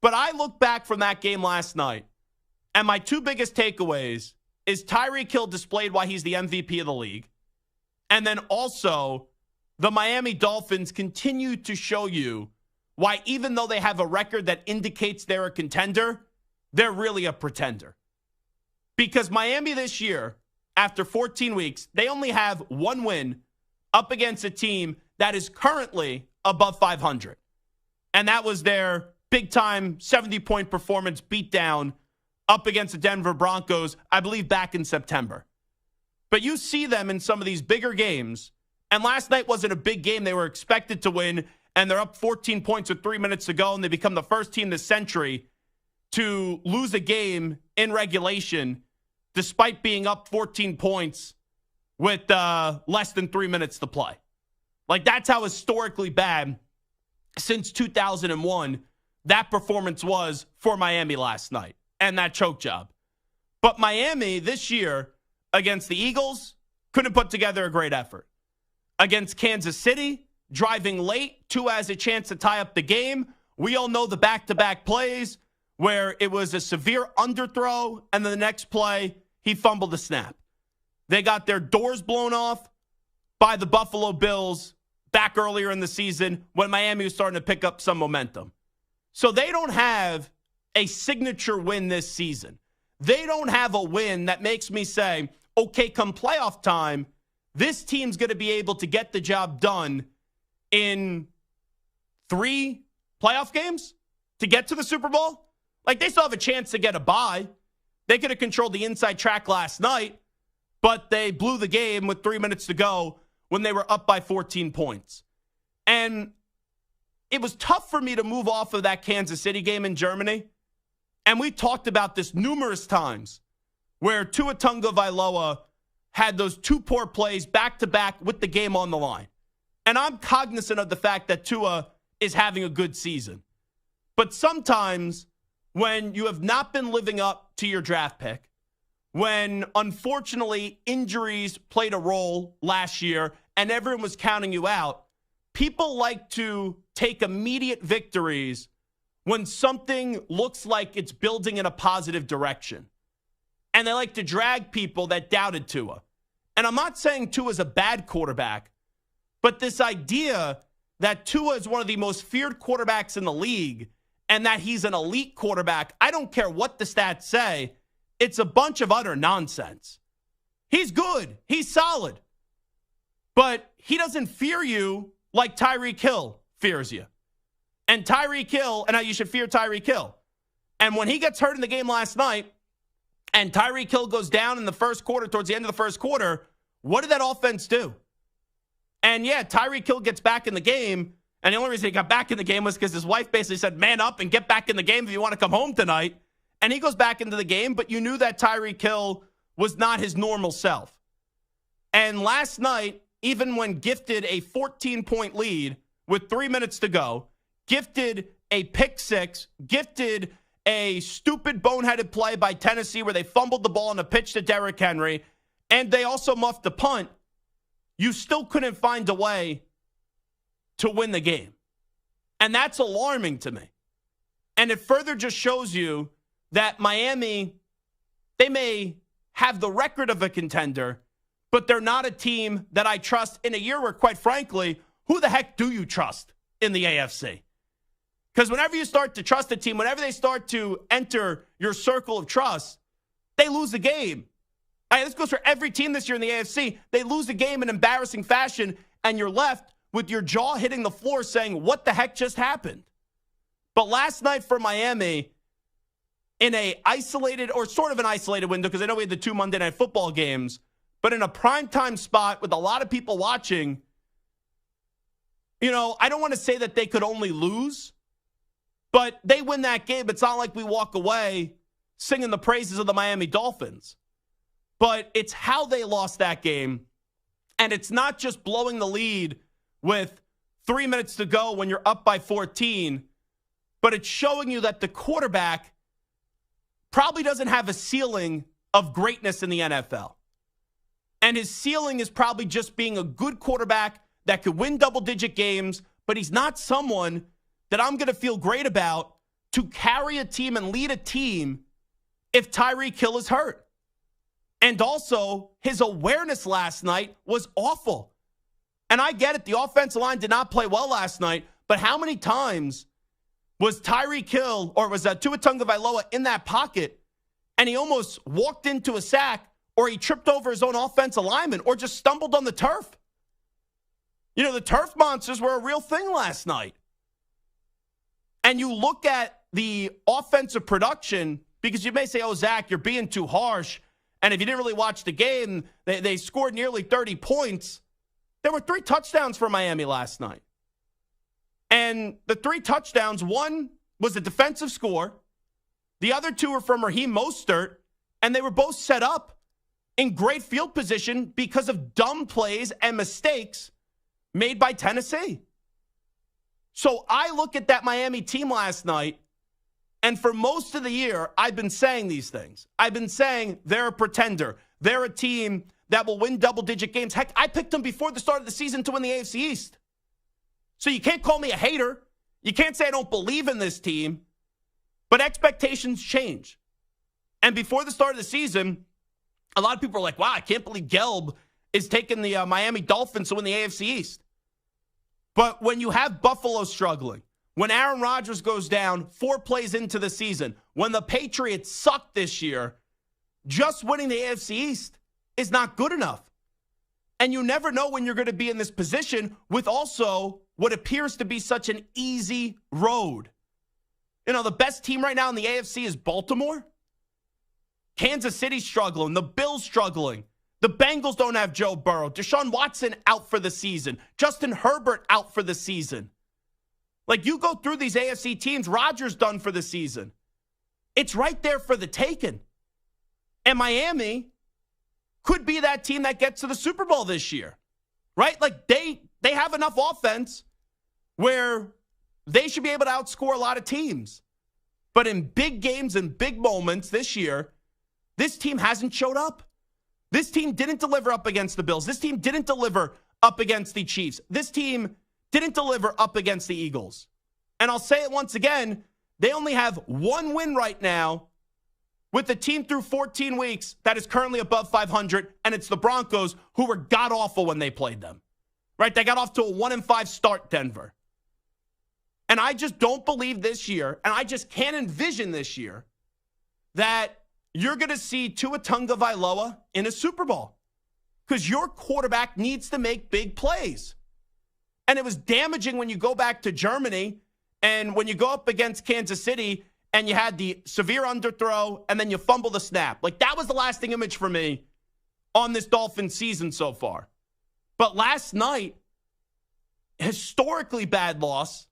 But I look back from that game last night, and my two biggest takeaways is Tyreek Hill displayed why he's the MVP of the league. And then also, the Miami Dolphins continue to show you why, even though they have a record that indicates they're a contender, they're really a pretender. Because Miami this year, after 14 weeks, they only have one win up against a team that is currently above 500. And that was their big-time 70-point performance beatdown up against the Denver Broncos, I believe back in September. But you see them in some of these bigger games, and last night wasn't a big game. They were expected to win, and they're up 14 points with 3 minutes to go, and they become the first team this century to lose a game in regulation despite being up 14 points with less than 3 minutes to play. Like, that's how historically bad since 2001 that performance was for Miami last night and that choke job. But Miami this year against the Eagles couldn't put together a great effort. Against Kansas City, driving late, Tua has a chance to tie up the game. We all know the back-to-back plays where it was a severe underthrow, and then the next play, he fumbled the snap. They got their doors blown off by the Buffalo Bills back earlier in the season when Miami was starting to pick up some momentum. So they don't have a signature win this season. They don't have a win that makes me say, okay, come playoff time, this team's going to be able to get the job done in 3 playoff games to get to the Super Bowl. Like, they still have a chance to get a bye. They could have controlled the inside track last night, but they blew the game with 3 minutes to go when they were up by 14 points. And it was tough for me to move off of that Kansas City game in Germany. And we talked about this numerous times where Tua Tagovailoa had those 2 poor plays back-to-back with the game on the line. And I'm cognizant of the fact that Tua is having a good season. But sometimes when you have not been living up to your draft pick, when unfortunately injuries played a role last year and everyone was counting you out, people like to take immediate victories when something looks like it's building in a positive direction. And they like to drag people that doubted Tua. And I'm not saying Tua is a bad quarterback, but this idea that Tua is one of the most feared quarterbacks in the league and that he's an elite quarterback, I don't care what the stats say, it's a bunch of utter nonsense. He's good. He's solid. But he doesn't fear you like Tyreek Hill fears you. And Tyreek Hill, and how you should fear Tyreek Hill. And when he gets hurt in the game last night, and Tyreek Hill goes down in the first quarter, towards the end of the first quarter, what did that offense do? And yeah, Tyreek Hill gets back in the game, and the only reason he got back in the game was because his wife basically said, man up and get back in the game if you want to come home tonight. And he goes back into the game, but you knew that Tyreek Hill was not his normal self. And last night, even when gifted a 14-point lead with 3 minutes to go, gifted a pick six, gifted a stupid boneheaded play by Tennessee where they fumbled the ball on a pitch to Derrick Henry, and they also muffed the punt, you still couldn't find a way to win the game. And that's alarming to me. And it further just shows you that Miami, they may have the record of a contender, but they're not a team that I trust in a year where, quite frankly, who the heck do you trust in the AFC? Because whenever you start to trust a team, whenever they start to enter your circle of trust, they lose the game. All right, this goes for every team this year in the AFC. They lose the game in embarrassing fashion, and you're left with your jaw hitting the floor saying, what the heck just happened? But last night for Miami, in a isolated, or sort of an isolated window, because I know we had the 2 Monday Night Football games, but in a primetime spot with a lot of people watching, you know, I don't want to say that they could only lose, but they win that game. It's not like we walk away singing the praises of the Miami Dolphins. But it's how they lost that game. And it's not just blowing the lead with 3 minutes to go when you're up by 14, but it's showing you that the quarterback probably doesn't have a ceiling of greatness in the NFL. And his ceiling is probably just being a good quarterback that could win double-digit games, but he's not someone that I'm going to feel great about to carry a team and lead a team if Tyreek Hill is hurt. And also, his awareness last night was awful. And I get it, the offensive line did not play well last night, but how many times was Tyreek Hill or was Tua Tagovailoa in that pocket and he almost walked into a sack or he tripped over his own offensive lineman or just stumbled on the turf? You know, the turf monsters were a real thing last night. And you look at the offensive production, because you may say, oh, Zach, you're being too harsh. And if you didn't really watch the game, they scored nearly 30 points. There were 3 touchdowns for Miami last night. And the 3 touchdowns, one was a defensive score. The other 2 were from Raheem Mostert. And they were both set up in great field position because of dumb plays and mistakes made by Tennessee. So I look at that Miami team last night, and for most of the year, I've been saying these things. I've been saying they're a pretender. They're a team that will win double-digit games. Heck, I picked them before the start of the season to win the AFC East. So you can't call me a hater. You can't say I don't believe in this team. But expectations change. And before the start of the season, a lot of people are like, wow, I can't believe Gelb is taking the Miami Dolphins to win the AFC East. But when you have Buffalo struggling, when Aaron Rodgers goes down 4 plays into the season, when the Patriots suck this year, just winning the AFC East is not good enough. And you never know when you're going to be in this position with also what appears to be such an easy road. You know, the best team right now in the AFC is Baltimore. Kansas City struggling. The Bills struggling. The Bengals don't have Joe Burrow. Deshaun Watson out for the season. Justin Herbert out for the season. Like, you go through these AFC teams, Rodgers done for the season. It's right there for the taking. And Miami could be that team that gets to the Super Bowl this year, right? Like, they have enough offense where they should be able to outscore a lot of teams. But in big games and big moments this year, this team hasn't showed up. This team didn't deliver up against the Bills. This team didn't deliver up against the Chiefs. This team didn't deliver up against the Eagles. And I'll say it once again, they only have 1 win right now with the team through 14 weeks that is currently above 500, and it's the Broncos, who were god-awful when they played them. Right? They got off to a 1-5 start, Denver. And I just don't believe this year, and I just can't envision this year, that you're going to see Tua Tagovailoa in a Super Bowl because your quarterback needs to make big plays. And it was damaging when you go back to Germany and when you go up against Kansas City and you had the severe underthrow and then you fumble the snap. Like, that was the lasting image for me on this Dolphins season so far. But last night, historically bad loss,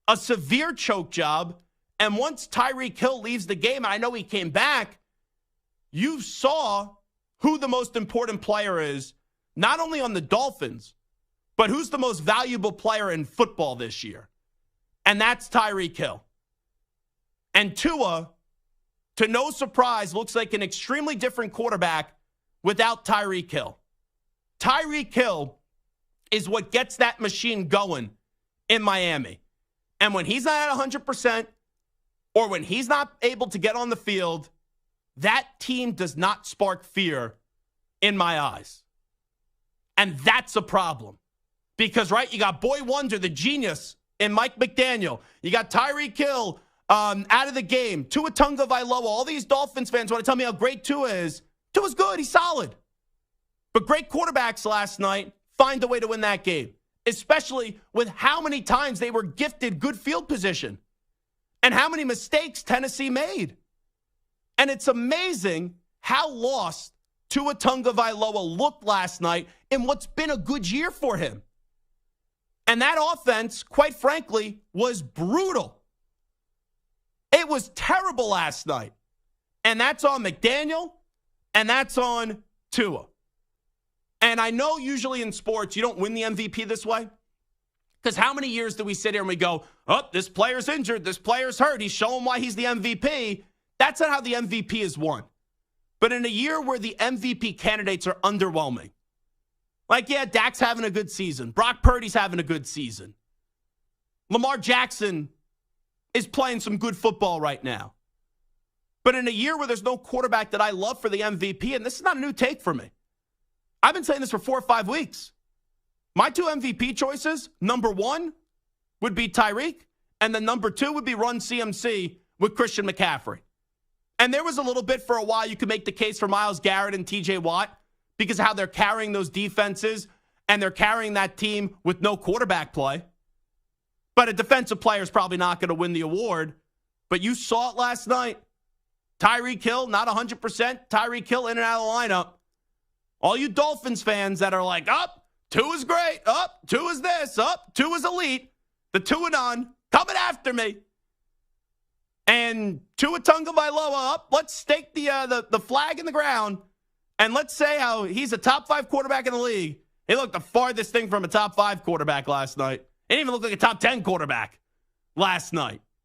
a severe choke job, and once Tyreek Hill leaves the game, and I know he came back, you saw who the most important player is, not only on the Dolphins, but who's the most valuable player in football this year. And that's Tyreek Hill. And Tua, to no surprise, looks like an extremely different quarterback without Tyreek Hill. Tyreek Hill is what gets that machine going in Miami. And when he's not at 100%, or when he's not able to get on the field, that team does not spark fear in my eyes. And that's a problem. Because, right, you got Boy Wonder, the genius, in Mike McDaniel. You got Tyreek Hill out of the game. Tua Tagovailoa. All these Dolphins fans want to tell me how great Tua is. Tua's good. He's solid. But great quarterbacks last night find a way to win that game, especially with how many times they were gifted good field position and how many mistakes Tennessee made. And it's amazing how lost Tua Tagovailoa looked last night in what's been a good year for him. And that offense, quite frankly, was brutal. It was terrible last night. And that's on McDaniel, and that's on Tua. And I know usually in sports, you don't win the MVP this way. Because how many years do we sit here and we go, oh, this player's injured, this player's hurt, he's showing why he's the MVP. That's not how the MVP is won. But in a year where the MVP candidates are underwhelming, like, yeah, Dak's having a good season. Brock Purdy's having a good season. Lamar Jackson is playing some good football right now. But in a year where there's no quarterback that I love for the MVP, and this is not a new take for me, I've been saying this for 4 or 5 weeks. My 2 MVP choices, number 1 would be Tyreek, and then number 2 would be Run CMC with Christian McCaffrey. And there was a little bit for a while you could make the case for Myles Garrett and TJ Watt because of how they're carrying those defenses and they're carrying that team with no quarterback play. But a defensive player is probably not going to win the award. But you saw it last night. Tyreek Hill, not 100%. Tyreek Hill in and out of the lineup. All you Dolphins fans that are like, up, 2 is great. Up, 2 is this. Up, 2 is elite. The 2 and on coming after me. And Tua Tagovailoa up. Let's stake the flag in the ground. And let's say how he's a top 5 quarterback in the league. He looked the farthest thing from a top 5 quarterback last night. He didn't even look like a top 10 quarterback last night.